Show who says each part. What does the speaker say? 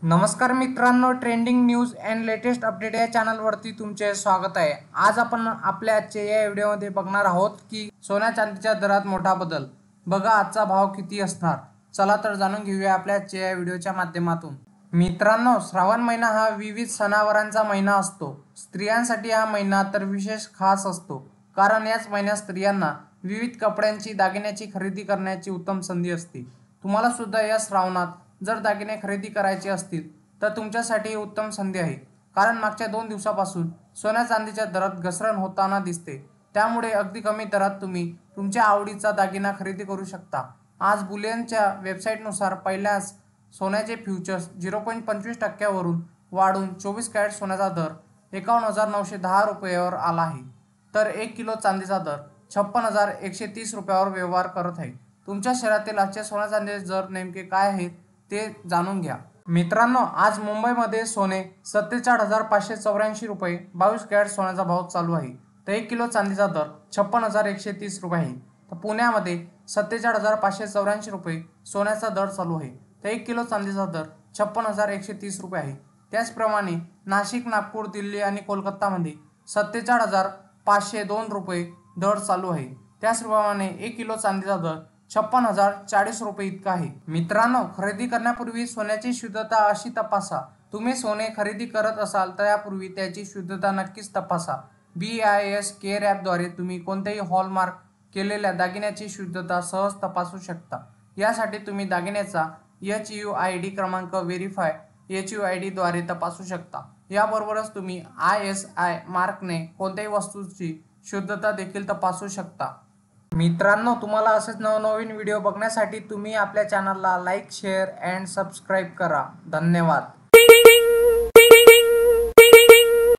Speaker 1: नमस्कार मित्रांनो, trending news and latest update या चॅनलवरती तुमचे स्वागत आहे। आज आपण आपल्या आजच्या या व्हिडिओमध्ये बघणार आहोत की सोन्या चांदीच्या दरात मोठा बदल। बघा आजचा भाव किती असणार। चला तर जाणून घेऊया आपल्या आजच्या या व्हिडिओच्या माध्यमातून। मित्रांनो, श्रावण महिना हा विविध सणावारांचा महिना असतो। स्त्रियांसाठी हा महिना तर विशेष खास असतो, कारण याच महिन्यात स्त्रियांना विविध कपड्यांची दागिन्याची खरेदी करण्याची उत्तम संधी असते। तुम्हाला सुद्धा या श्रावणात जर दागिने खरेदी करायचे असतील तर तुमच्यासाठी ही उत्तम संधी आहे, कारण मागच्या 2 दिवसापासून सोन्या चांदीच्या दरात घसरण होताना दिसते। त्यामुळे अगदी कमी दरात तुम्ही तुमच्या आवडीचा दागिना खरेदी करू शकता। आज बुलियनच्या वेबसाईटनुसार पहिल्याच सोन्याचे फ्युचर्स 0.25% वरून वाढून 24 कॅरेट सोन्याचा दर 51,910 रुपयावर आला आहे, तर 1 किलो चांदीचा दर 56,130 रुपयावर व्यवहार करत आहे। तुमच्या शहरातील आजचे सोन्या चांदीचे दर नेमके काय आहेत ते जाणून घ्या। मित्रांनो, आज मुंबईमध्ये सोने 47,584 रुपये 22 कॅरेट सोन्याचा भाव चालू आहे, तर 1 किलो चांदीचा दर 56,130 रुपये आहे। तर पुण्यामध्ये 47,584 रुपये सोन्याचा दर चालू आहे, तर 1 किलो चांदीचा दर 56,130 रुपये आहे। त्याचप्रमाणे नाशिक, नागपूर, दिल्ली आणि कोलकातामध्ये 47,502 रुपये दर चालू आहे। त्याचप्रमाणे 1 किलो चांदीचा दर 56,040 रुपये इतका आहे। मित्रांनो, खरेदी करण्यापूर्वी सोन्याची शुद्धता अशी तपासा। तुम्ही सोने खरेदी करत असाल तर यापूर्वी त्याची शुद्धता नक्कीच तपासा। BIS केअर ॲपद्वारे तुम्ही कोणत्याही हॉलमार्क केलेल्या दागिन्याची शुद्धता सहज तपासू शकता। यासाठी तुम्ही दागिन्याचा HUID क्रमांक व्हेरीफाय HUID द्वारे तपासू शकता। याबरोबरच तुम्ही ISI मार्कने कोणत्याही वस्तूची शुद्धता देखील तपासू शकता। मित्रांनो, तुम्हाला असेच नवनवीन व्हिडिओ बघण्यासाठी तुम्ही आपल्या चॅनलला लाईक, शेअर अँड सबस्क्राईब करा। धन्यवाद।